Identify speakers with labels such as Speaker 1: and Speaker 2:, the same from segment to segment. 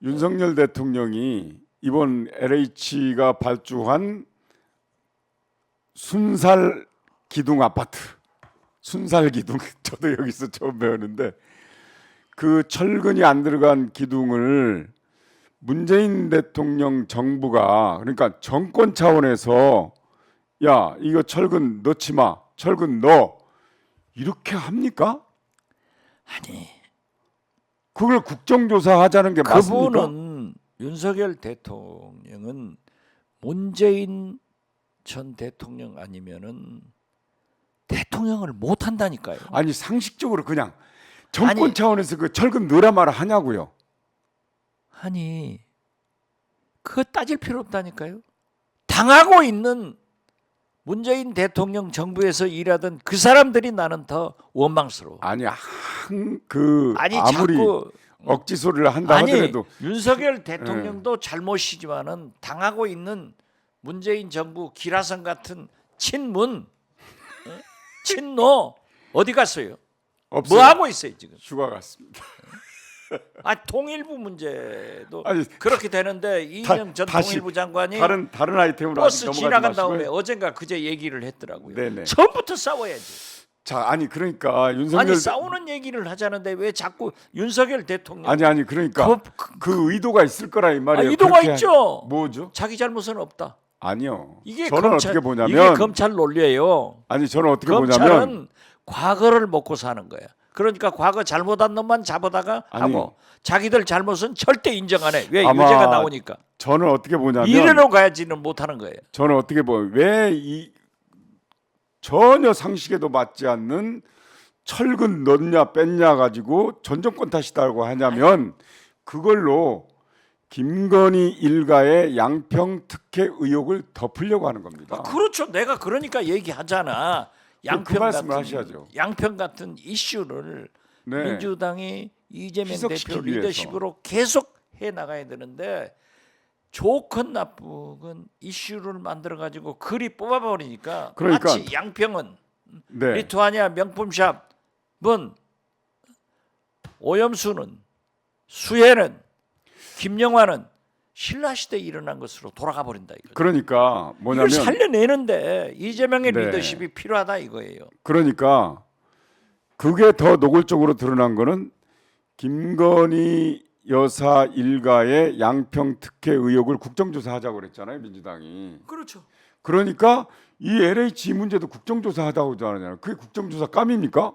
Speaker 1: 윤석열 대통령이 이번 LH가 발주한 순살 기둥 아파트, 순살 기둥 저도 여기서 처음 배우는데 그 철근이 안 들어간 기둥을 문재인 대통령 정부가 그러니까 정권 차원에서 야 이거 철근 넣지 마, 철근 넣어 이렇게 합니까?
Speaker 2: 아니
Speaker 1: 그걸 국정조사 하자는 게 맞습니까?
Speaker 2: 그분은 윤석열 대통령은 문재인 전 대통령 아니면은 대통령을 못 한다니까요.
Speaker 1: 아니 상식적으로 그냥 정권
Speaker 2: 아니,
Speaker 1: 차원에서 그 철근 넣으라 말아 하냐고요.
Speaker 2: 아니 그거 따질 필요 없다니까요. 당하고 있는 문재인 대통령 정부에서 일하던 그 사람들이 나는 더 원망스러워.
Speaker 1: 아니 아무리
Speaker 2: 자꾸
Speaker 1: 억지 소리를 한다
Speaker 2: 아니
Speaker 1: 하더라도
Speaker 2: 윤석열 대통령도 잘못이지만은 당하고 있는 문재인 정부 기라성 같은 친문 친노 어디 갔어요?
Speaker 1: 없어요.
Speaker 2: 뭐 하고 있어요 지금?
Speaker 1: 휴가 갔습니다.
Speaker 2: 통일부 문제도
Speaker 1: 아니,
Speaker 2: 그렇게 되는데 이인영 전
Speaker 1: 다시
Speaker 2: 통일부 장관이
Speaker 1: 다른 아이템으로
Speaker 2: 버스
Speaker 1: 아직
Speaker 2: 지나간
Speaker 1: 넘어가지
Speaker 2: 다음에
Speaker 1: 마시고요.
Speaker 2: 어젠가 그제 얘기를 했더라고요.
Speaker 1: 네네.
Speaker 2: 처음부터 싸워야지.
Speaker 1: 자 아니 그러니까 윤석열
Speaker 2: 아니 싸우는 얘기를 하자는데 왜 자꾸 윤석열 대통령
Speaker 1: 아니 그러니까 그 의도가 있을 거라 이 말이에요.
Speaker 2: 의도가
Speaker 1: 그렇게
Speaker 2: 있죠.
Speaker 1: 뭐죠?
Speaker 2: 자기 잘못은 없다.
Speaker 1: 아니요.
Speaker 2: 이게
Speaker 1: 저는
Speaker 2: 검찰,
Speaker 1: 어떻게 보냐면
Speaker 2: 이게 검찰 논리예요.
Speaker 1: 아니 저는 어떻게
Speaker 2: 검찰은
Speaker 1: 보냐면
Speaker 2: 과거를 먹고 사는 거야. 그러니까 과거 잘못한 놈만 잡아다가
Speaker 1: 아니,
Speaker 2: 하고 자기들 잘못은 절대 인정 안 해. 왜
Speaker 1: 아마
Speaker 2: 유죄가 나오니까.
Speaker 1: 저는 어떻게 보냐면
Speaker 2: 이래로 가야지는 못하는 거예요.
Speaker 1: 저는 어떻게 보면 왜 이 전혀 상식에도 맞지 않는 철근 넣냐 뺐냐 가지고 전 정권 탓이다고 하냐면 그걸로 김건희 일가의 양평 특혜 의혹을 덮으려고 하는 겁니다.
Speaker 2: 그렇죠. 내가 그러니까 얘기하잖아.
Speaker 1: 그 말씀을 하셔야죠.
Speaker 2: 양평 같은 이슈를
Speaker 1: 네.
Speaker 2: 민주당이 이재명
Speaker 1: 희석시키기
Speaker 2: 대표
Speaker 1: 위해서.
Speaker 2: 리더십으로 계속 해 나가야 되는데 좋건 나쁘건 이슈를 만들어 가지고 글이 뽑아버리니까
Speaker 1: 그러니까.
Speaker 2: 마치 양평은
Speaker 1: 네.
Speaker 2: 리투아니아 명품샵은 오염수는 수혜는 김영화는 신라 시대에 일어난 것으로 돌아가 버린다 이거.
Speaker 1: 그러니까
Speaker 2: 이걸
Speaker 1: 뭐냐면
Speaker 2: 살려내는데 이재명의
Speaker 1: 네.
Speaker 2: 리더십이 필요하다 이거예요.
Speaker 1: 그러니까 그게 더 노골적으로 드러난 거는 김건희 여사 일가의 양평 특혜 의혹을 국정조사하자고 그랬잖아요 민주당이.
Speaker 2: 그렇죠.
Speaker 1: 그러니까 이 LH 문제도 국정조사하다고 하잖아요. 그게 국정조사 감입니까?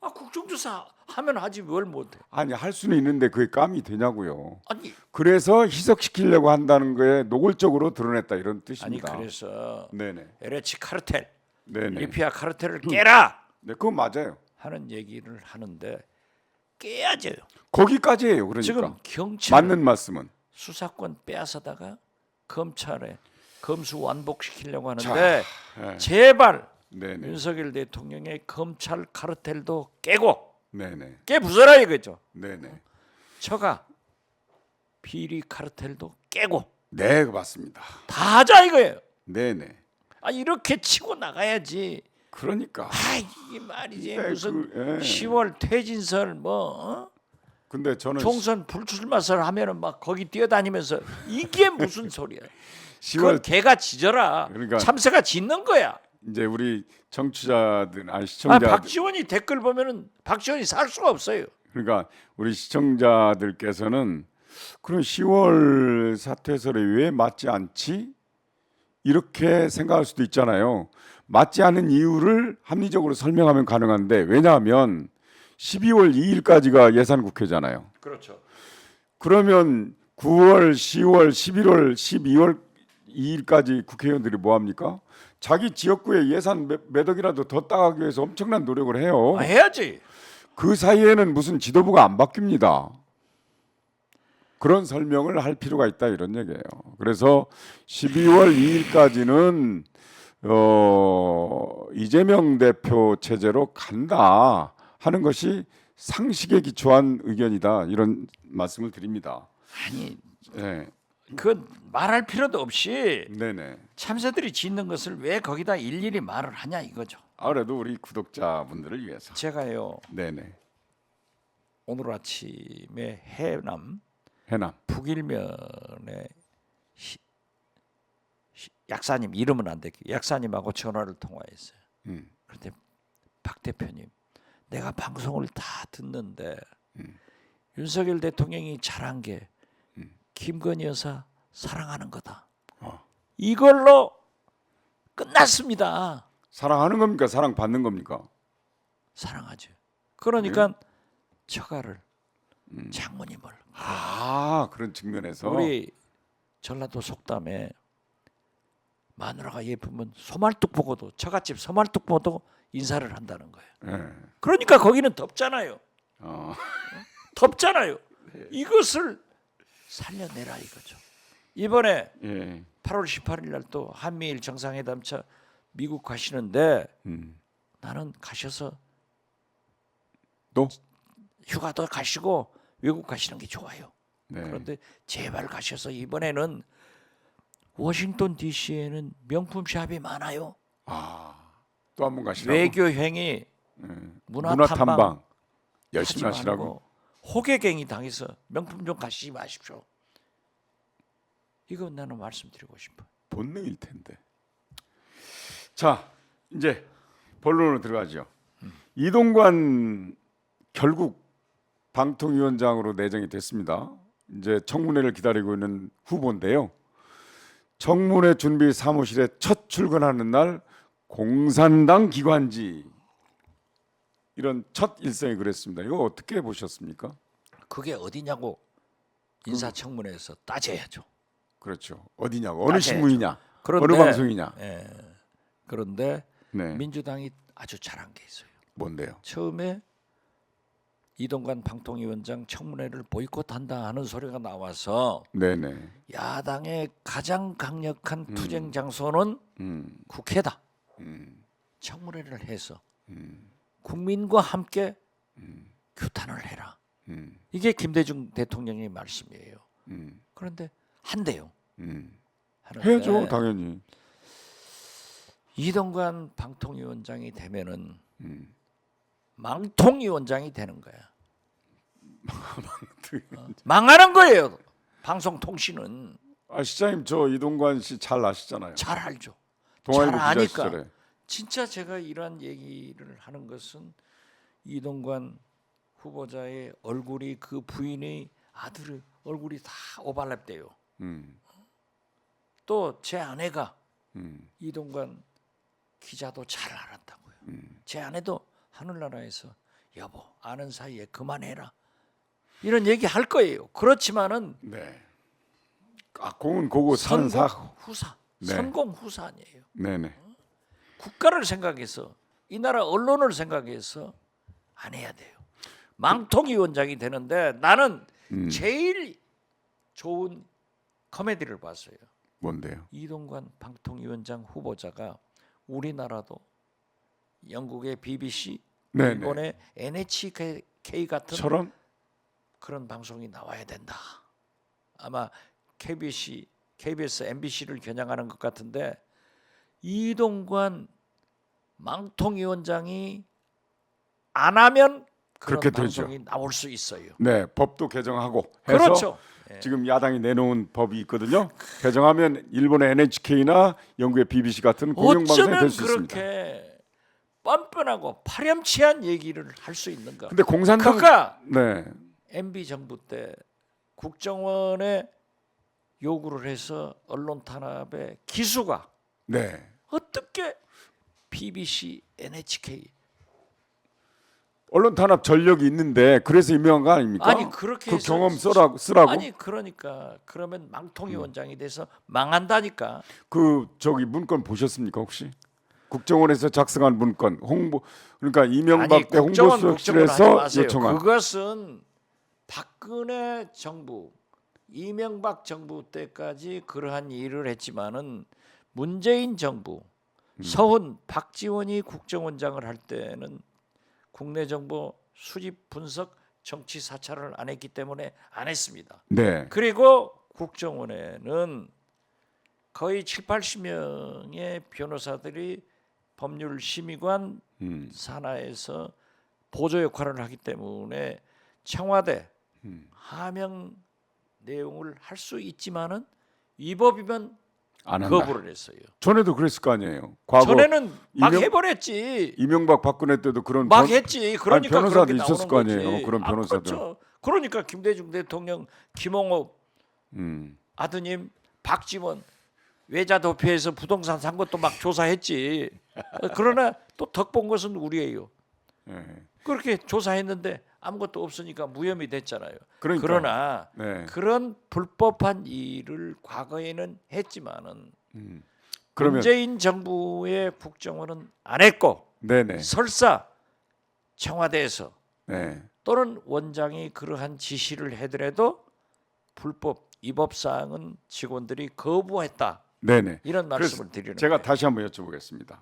Speaker 2: 국정조사 하면 하지 뭘 못해.
Speaker 1: 아니 할 수는 있는데 그게 감이 되냐고요.
Speaker 2: 아니
Speaker 1: 그래서 희석시키려고 한다는 거에 노골적으로 드러냈다 이런
Speaker 2: 아니
Speaker 1: 뜻입니다.
Speaker 2: 그래서
Speaker 1: 네네.
Speaker 2: LH 카르텔,
Speaker 1: 네네.
Speaker 2: 리피아 카르텔을 깨라
Speaker 1: 네, 그건 맞아요.
Speaker 2: 하는 얘기를 하는데 깨야죠.
Speaker 1: 거기까지예요. 그러니까
Speaker 2: 지금 경찰
Speaker 1: 맞는 말씀은.
Speaker 2: 수사권 빼앗아다가 검찰에 검수 완복시키려고 하는데
Speaker 1: 네.
Speaker 2: 제발
Speaker 1: 네네.
Speaker 2: 윤석열 대통령의 검찰 카르텔도 깨고
Speaker 1: 네네.
Speaker 2: 깨부숴라 이거죠.
Speaker 1: 네네.
Speaker 2: 처가 비리 카르텔도 깨고
Speaker 1: 네, 맞습니다.
Speaker 2: 다 하자 이거예요.
Speaker 1: 네네.
Speaker 2: 이렇게 치고 나가야지.
Speaker 1: 그러니까.
Speaker 2: 이게 말이지
Speaker 1: 네,
Speaker 2: 무슨
Speaker 1: 예.
Speaker 2: 10월 퇴진설
Speaker 1: 근데 저는
Speaker 2: 총선 불출마설 하면은 막 거기 뛰어다니면서 이게 무슨 소리야?
Speaker 1: 10월
Speaker 2: 그건 개가 짖어라.
Speaker 1: 그러니까
Speaker 2: 참새가 짖는 거야.
Speaker 1: 이제 우리 정치자들 아니 시청자
Speaker 2: 박지원이 댓글 보면은 박지원이 살 수가 없어요.
Speaker 1: 그러니까 우리 시청자들께서는 그럼 10월 사퇴설에 왜 맞지 않지? 이렇게 생각할 수도 있잖아요. 맞지 않은 이유를 합리적으로 설명하면 가능한데 왜냐하면 12월 2일까지가 예산국회잖아요.
Speaker 2: 그렇죠.
Speaker 1: 그러면 9월, 10월, 11월, 12월 2일까지 국회의원들이 뭐 합니까? 자기 지역구에 예산 몇 억이라도 더 따가기 위해서 엄청난 노력을 해요.
Speaker 2: 해야지.
Speaker 1: 그 사이에는 무슨 지도부가 안 바뀝니다. 그런 설명을 할 필요가 있다 이런 얘기예요. 그래서 12월 2일까지는 이재명 대표 체제로 간다 하는 것이 상식에 기초한 의견이다 이런 말씀을 드립니다.
Speaker 2: 아니
Speaker 1: 네,
Speaker 2: 그건 말할 필요도 없이
Speaker 1: 네네.
Speaker 2: 참새들이 짖는 것을 왜 거기다 일일이 말을 하냐 이거죠.
Speaker 1: 그래도 우리 구독자분들을 위해서.
Speaker 2: 제가요
Speaker 1: 네네.
Speaker 2: 오늘 아침에 해남
Speaker 1: 해남.
Speaker 2: 북일면에 약사님 이름은 안 될게요. 약사님하고 전화를 통화했어요. 그런데 박 대표님, 내가 방송을 다 듣는데 윤석열 대통령이 잘한 게 김건희 여사 사랑하는 거다. 이걸로 끝났습니다.
Speaker 1: 사랑하는 겁니까? 사랑받는 겁니까?
Speaker 2: 사랑하죠. 그러니까 처가를 장모님을
Speaker 1: 그런 측면에서
Speaker 2: 우리 전라도 속담에 마누라가 예쁘면 소말뚝 보고도 처갓집 소말뚝 보고도 인사를 한다는 거예요.
Speaker 1: 예.
Speaker 2: 그러니까 거기는 덥잖아요.
Speaker 1: 어.
Speaker 2: 덥잖아요. 이것을 살려내라 이거죠. 이번에
Speaker 1: 예.
Speaker 2: 8월 18일 날 또 한미일 정상회담차 미국 가시는데 나는 가셔서
Speaker 1: 또
Speaker 2: 휴가도 가시고 외국 가시는 게 좋아요.
Speaker 1: 네.
Speaker 2: 그런데 제발 가셔서 이번에는 워싱턴 DC에는 명품 샵이 많아요.
Speaker 1: 또 한 번 가시라고.
Speaker 2: 외교행위,
Speaker 1: 문화
Speaker 2: 문화탐방
Speaker 1: 탐방 열심히
Speaker 2: 하지
Speaker 1: 하시라고.
Speaker 2: 말고 호객행위 당해서 명품 좀 가시지 마십시오. 이거 나는 말씀드리고 싶어요.
Speaker 1: 본능일 텐데. 자, 이제 본론으로 들어가죠. 이동관 결국 방통위원장으로 내정이 됐습니다. 이제 청문회를 기다리고 있는 후보인데요. 청문회 준비 사무실에 첫 출근하는 날 공산당 기관지 이런 첫 일성이 그랬습니다. 이거 어떻게 보셨습니까?
Speaker 2: 그게 어디냐고 인사청문회에서 따져야죠.
Speaker 1: 그렇죠. 어디냐고 어느
Speaker 2: 따져야죠.
Speaker 1: 신문이냐
Speaker 2: 그런데,
Speaker 1: 어느 방송이냐.
Speaker 2: 그런데
Speaker 1: 네.
Speaker 2: 민주당이 아주 잘한 게 있어요.
Speaker 1: 뭔데요?
Speaker 2: 처음에 이동관 방통위원장 청문회를 보이콧한다 하는 소리가 나와서
Speaker 1: 네네.
Speaker 2: 야당의 가장 강력한 투쟁 장소는 국회다. 청문회를 해서 국민과 함께 규탄을 해라. 이게 김대중 대통령의 말씀이에요. 그런데 한대요. 하는데
Speaker 1: 해야죠, 당연히.
Speaker 2: 이동관 방통위원장이 되면은 망통위원장이 되는 거야. 망하는 거예요. 방송통신은
Speaker 1: 시장님 저 이동관 씨 잘 아시잖아요.
Speaker 2: 잘 알죠.
Speaker 1: 동아일보
Speaker 2: 잘
Speaker 1: 기자
Speaker 2: 아니까.
Speaker 1: 시절에.
Speaker 2: 진짜 제가 이런 얘기를 하는 것은 이동관 후보자의 얼굴이 그 부인의 아들의 얼굴이 다 오버랩돼요. 또 제 아내가 이동관 기자도 잘 알았다고요. 제 아내도 하늘나라에서 여보 아는 사이에 그만해라 이런 얘기 할 거예요. 그렇지만은
Speaker 1: 네. 공은 고고 사는 사.
Speaker 2: 후사,
Speaker 1: 네.
Speaker 2: 선공 후사 아니에요.
Speaker 1: 네네.
Speaker 2: 국가를 생각해서 이 나라 언론을 생각해서 안 해야 돼요. 망통위원장이 되는데 나는 제일 좋은 코미디를 봤어요.
Speaker 1: 뭔데요?
Speaker 2: 이동관 방통위원장 후보자가 우리나라도 영국의 BBC,
Speaker 1: 네네.
Speaker 2: 일본의 NHK 같은
Speaker 1: 처럼
Speaker 2: 그런 방송이 나와야 된다. 아마 KBS, MBC를 겨냥하는 것 같은데 이동관 망통위원장이 안 하면 그런
Speaker 1: 그렇게
Speaker 2: 방송이
Speaker 1: 되죠.
Speaker 2: 나올 수 있어요.
Speaker 1: 네, 법도 개정하고 해서
Speaker 2: 그렇죠.
Speaker 1: 지금 야당이 내놓은 법이 있거든요. 개정하면 일본의 NHK나 영국의 BBC 같은 공영방송이
Speaker 2: 어쩌면
Speaker 1: 될 수 있습니다.
Speaker 2: 그렇게 뻔뻔하고 파렴치한 얘기를 할 수 있는가?
Speaker 1: 근데 공산당
Speaker 2: 그가
Speaker 1: 네.
Speaker 2: MB 정부 때 국정원에 요구를 해서 언론 탄압의 기수가
Speaker 1: 네.
Speaker 2: 어떻게 BBC, NHK
Speaker 1: 언론 탄압 전력이 있는데 그래서 임명한 거 아닙니까?
Speaker 2: 아니 그렇게
Speaker 1: 그
Speaker 2: 해서
Speaker 1: 경험 쓰라고.
Speaker 2: 아니 그러니까 그러면 망통위원장이 돼서 망한다니까.
Speaker 1: 그 저기 문건 보셨습니까 혹시? 국정원에서 작성한 문건 홍보 그러니까 이명박 때
Speaker 2: 국정원 하지
Speaker 1: 홍보수석실에서
Speaker 2: 마세요.
Speaker 1: 요청한
Speaker 2: 그것은 박근혜 정부, 이명박 정부 때까지 그러한 일을 했지만은 문재인 정부, 서훈, 박지원이 국정원장을 할 때는 국내 정보 수집 분석 정치 사찰을 안 했기 때문에 안 했습니다.
Speaker 1: 네.
Speaker 2: 그리고 국정원에는 거의 7, 80명의 변호사들이 법률 심의관 산하에서 보조 역할을 하기 때문에 청와대 하명 내용을 할 수 있지만은 위법이면
Speaker 1: 안 한다.
Speaker 2: 거부를 했어요.
Speaker 1: 전에도 그랬을 거 아니에요. 과거
Speaker 2: 전에는 막
Speaker 1: 이명-
Speaker 2: 해버렸지.
Speaker 1: 이명박 박근혜 때도 그런
Speaker 2: 막 했지. 그러니까
Speaker 1: 변호사도
Speaker 2: 그렇게
Speaker 1: 있었을
Speaker 2: 나오는
Speaker 1: 거 아니에요.
Speaker 2: 거지.
Speaker 1: 그런 변호사들.
Speaker 2: 그렇죠. 그러니까 김대중 대통령, 김홍업
Speaker 1: 음.
Speaker 2: 아드님, 박지원 외자 도피해서 부동산 산 것도 막 조사했지. 그러나 또 덕 본 것은 우리예요.
Speaker 1: 예.
Speaker 2: 그렇게 조사했는데 아무것도 없으니까 무혐의 됐잖아요.
Speaker 1: 그러니까.
Speaker 2: 그러나
Speaker 1: 네.
Speaker 2: 그런 불법한 일을 과거에는 했지만은
Speaker 1: 그러면
Speaker 2: 문재인 정부의 국정원은 안 했고
Speaker 1: 네네.
Speaker 2: 설사 청와대에서
Speaker 1: 네.
Speaker 2: 또는 원장이 그러한 지시를 해더라도 불법 위법 사항은 직원들이 거부했다.
Speaker 1: 네네.
Speaker 2: 이런
Speaker 1: 그래서
Speaker 2: 말씀을 드리는
Speaker 1: 제가
Speaker 2: 거예요.
Speaker 1: 다시 한번 여쭤보겠습니다.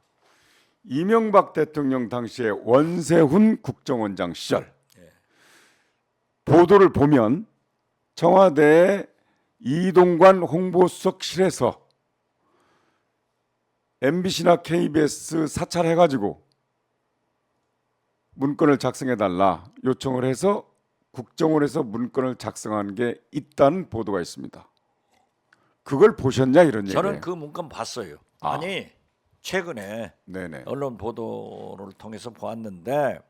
Speaker 1: 이명박 대통령 당시에 원세훈 국정원장 시절 보도를 보면 청와대 이동관 홍보수석실에서 MBC나 KBS 사찰해가지고 문건을 작성해달라 요청을 해서 국정원에서 문건을 작성한 게 있다는 보도가 있습니다. 그걸 보셨냐 이런 얘기예요.
Speaker 2: 저는 그 문건 봤어요.
Speaker 1: 아.
Speaker 2: 아니 최근에
Speaker 1: 네네.
Speaker 2: 언론 보도를 통해서 보았는데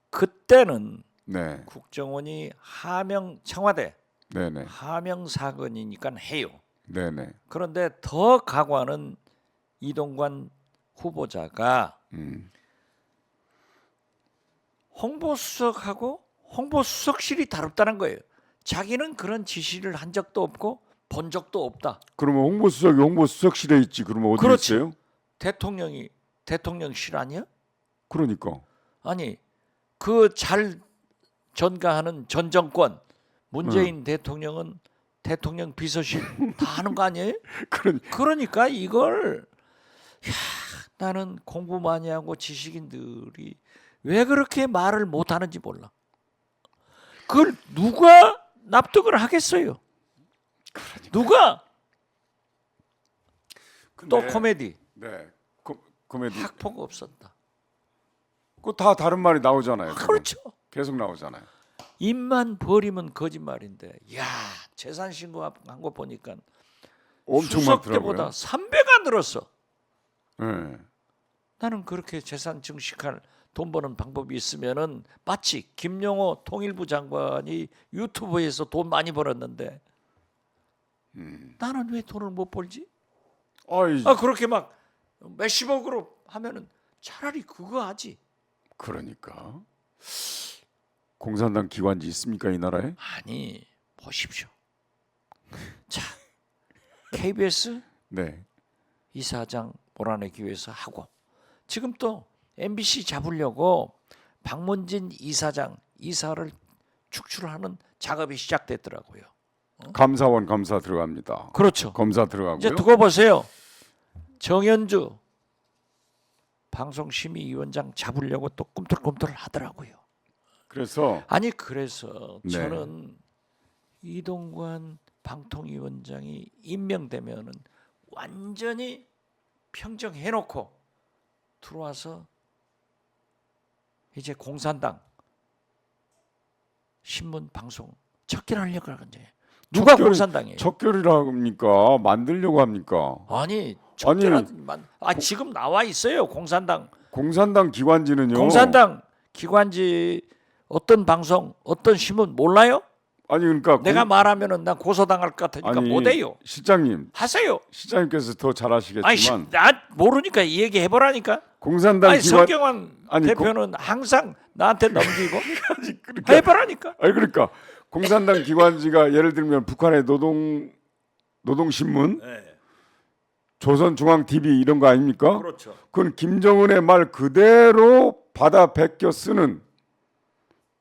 Speaker 2: 그때는
Speaker 1: 네.
Speaker 2: 국정원이 하명 청와대
Speaker 1: 네네.
Speaker 2: 하명 사건이니까 해요.
Speaker 1: 네네.
Speaker 2: 그런데 더 가관은 이동관 후보자가 홍보수석하고 홍보수석실이 다릅다는 거예요. 자기는 그런 지시를 한 적도 없고 본 적도 없다.
Speaker 1: 그러면 홍보수석이 홍보수석실에 있지. 그러면 어디
Speaker 2: 그렇지.
Speaker 1: 있어요?
Speaker 2: 대통령이 대통령실 아니야?
Speaker 1: 그러니까.
Speaker 2: 아니 그 잘 전가하는 전 정권 문재인 대통령은 대통령 비서실 다 하는 거 아니에요? 그러니까 이걸 나는 공부 많이 하고 지식인들이 왜 그렇게 말을 못하는지 몰라. 그걸 누가 납득을 하겠어요? 누가? 또 코미디.
Speaker 1: 네. 코미디.
Speaker 2: 학폭 없었다.
Speaker 1: 그 다 다른 말이 나오잖아요. 그건.
Speaker 2: 그렇죠.
Speaker 1: 계속 나오잖아요.
Speaker 2: 입만 버리면 거짓말인데, 야 재산 신고한 거 보니까
Speaker 1: 엄청
Speaker 2: 수석
Speaker 1: 많더라고요.
Speaker 2: 때보다 3배가 늘었어.
Speaker 1: 네.
Speaker 2: 나는 그렇게 재산 증식할 돈 버는 방법이 있으면은 마치 김용호 통일부 장관이 유튜브에서 돈 많이 벌었는데 나는 왜 돈을 못 벌지?
Speaker 1: 아이,
Speaker 2: 그렇게 막 몇십억으로 하면은 차라리 그거 하지.
Speaker 1: 그러니까 공산당 기관지 있습니까 이 나라에?
Speaker 2: 아니 보십시오. 자 KBS
Speaker 1: 네.
Speaker 2: 이사장 몰아내기 위해서 하고 지금 또 MBC 잡으려고 박문진 이사를 축출하는 작업이 시작됐더라고요.
Speaker 1: 감사원 감사 들어갑니다.
Speaker 2: 그렇죠.
Speaker 1: 검사 들어가고요.
Speaker 2: 이제 두고 보세요. 정현주 방송심의위원장 잡으려고 또 꿈틀꿈틀 하더라고요.
Speaker 1: 그래서
Speaker 2: 아니 그래서
Speaker 1: 네.
Speaker 2: 저는 이동관 방통위원장이 임명되면은 완전히 평정해놓고 들어와서 이제 공산당 신문 방송 척결하려고 하는데 누가 공산당이에요?
Speaker 1: 척결이라고 합니까? 만들려고 합니까?
Speaker 2: 아니 척결하지만 지금 나와 있어요. 공산당
Speaker 1: 기관지는요.
Speaker 2: 공산당 기관지 어떤 방송 어떤 신문 몰라요?
Speaker 1: 아니 그러니까
Speaker 2: 내가 말하면은 나 고소당할 것 같으니까 못해요.
Speaker 1: 실장님,
Speaker 2: 하세요.
Speaker 1: 실장님께서 더 잘 아시겠지만
Speaker 2: 아니 나 모르니까 이 얘기 해보라니까.
Speaker 1: 공산당
Speaker 2: 아니
Speaker 1: 기관
Speaker 2: 성경환
Speaker 1: 아니,
Speaker 2: 대표는 항상 나한테 넘기고
Speaker 1: 그러니까,
Speaker 2: 해보라니까.
Speaker 1: 아니 그러니까 공산당 기관지가 예를 들면 북한의 노동신문, 조선중앙TV 이런 거 아닙니까?
Speaker 2: 그렇죠.
Speaker 1: 그건 김정은의 말 그대로 받아 베껴 쓰는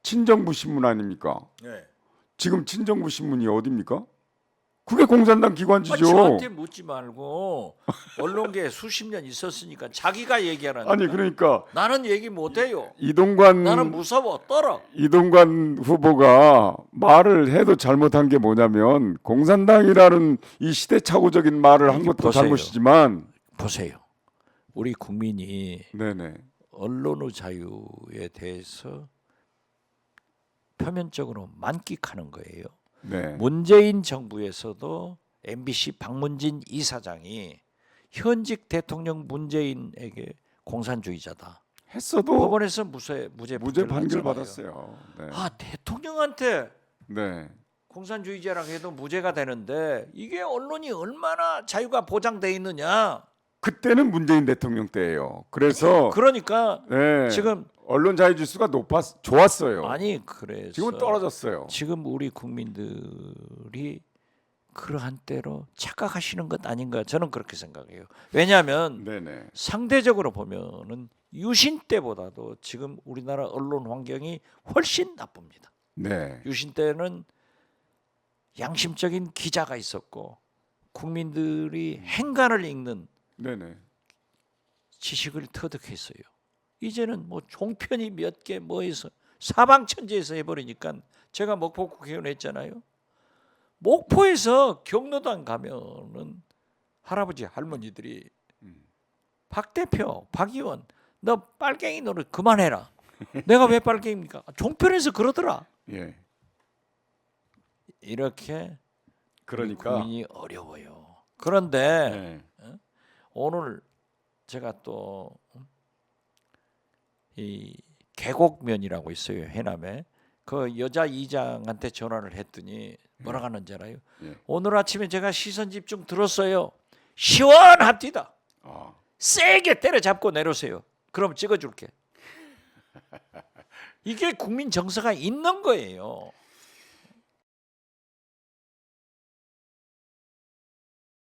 Speaker 1: 친정부 신문 아닙니까?
Speaker 2: 네.
Speaker 1: 지금 친정부 신문이 어디입니까? 그게 공산당 기관지죠.
Speaker 2: 저한테 묻지 말고 언론계에 수십 년 있었으니까 자기가 얘기하라니까.
Speaker 1: 아니 그러니까
Speaker 2: 나는 얘기 못해요.
Speaker 1: 이동관
Speaker 2: 나는 무서워 떨어.
Speaker 1: 이동관 후보가 말을 해도 잘못한 게 뭐냐면 공산당이라는 이 시대착오적인 말을 한 것도
Speaker 2: 보세요.
Speaker 1: 잘못이지만
Speaker 2: 보세요. 우리 국민이
Speaker 1: 네네
Speaker 2: 언론의 자유에 대해서 표면적으로 만끽하는 거예요.
Speaker 1: 네.
Speaker 2: 문재인 정부에서도 MBC 박문진 이사장이 현직 대통령 문재인에게 공산주의자다.
Speaker 1: 했어도
Speaker 2: 법원에서 무죄
Speaker 1: 무죄 판결
Speaker 2: 났잖아요.
Speaker 1: 받았어요. 네.
Speaker 2: 아, 대통령한테
Speaker 1: 네.
Speaker 2: 공산주의자라고 해도 무죄가 되는데 이게 언론이 얼마나 자유가 보장돼 있느냐.
Speaker 1: 그때는 문재인 대통령 때예요. 그래서
Speaker 2: 그러니까
Speaker 1: 네.
Speaker 2: 지금
Speaker 1: 언론 자유 지수가 좋았어요.
Speaker 2: 아니 그래서
Speaker 1: 지금은 떨어졌어요.
Speaker 2: 지금 우리 국민들이 그러한 때로 착각하시는 것 아닌가 저는 그렇게 생각해요. 왜냐하면
Speaker 1: 네네.
Speaker 2: 상대적으로 보면은 유신 때보다도 지금 우리나라 언론 환경이 훨씬 나쁩니다.
Speaker 1: 네.
Speaker 2: 유신 때는 양심적인 기자가 있었고 국민들이 행간을 읽는
Speaker 1: 네네.
Speaker 2: 지식을 터득했어요. 이제는 뭐 종편이 몇 개 뭐해서 사방천지에서 해버리니까 제가 목포 국회의원 했잖아요. 목포에서 경로당 가면은 할아버지 할머니들이 박 대표, 박 의원, 너 빨갱이 노릇 그만해라. 내가 왜 빨갱입니까? 종편에서 그러더라.
Speaker 1: 예.
Speaker 2: 이렇게
Speaker 1: 그러니까
Speaker 2: 국민이 어려워요. 그런데
Speaker 1: 네.
Speaker 2: 오늘 제가 또 이 계곡면이라고 있어요 해남에 그 여자 이장한테 전화를 했더니 뭐라 하는지 알아요?
Speaker 1: 예.
Speaker 2: 오늘 아침에 제가 시선 집중 들었어요. 시원합디다.
Speaker 1: 아.
Speaker 2: 세게 때려잡고 내려오세요. 그럼 찍어줄게. 이게 국민 정서가 있는 거예요.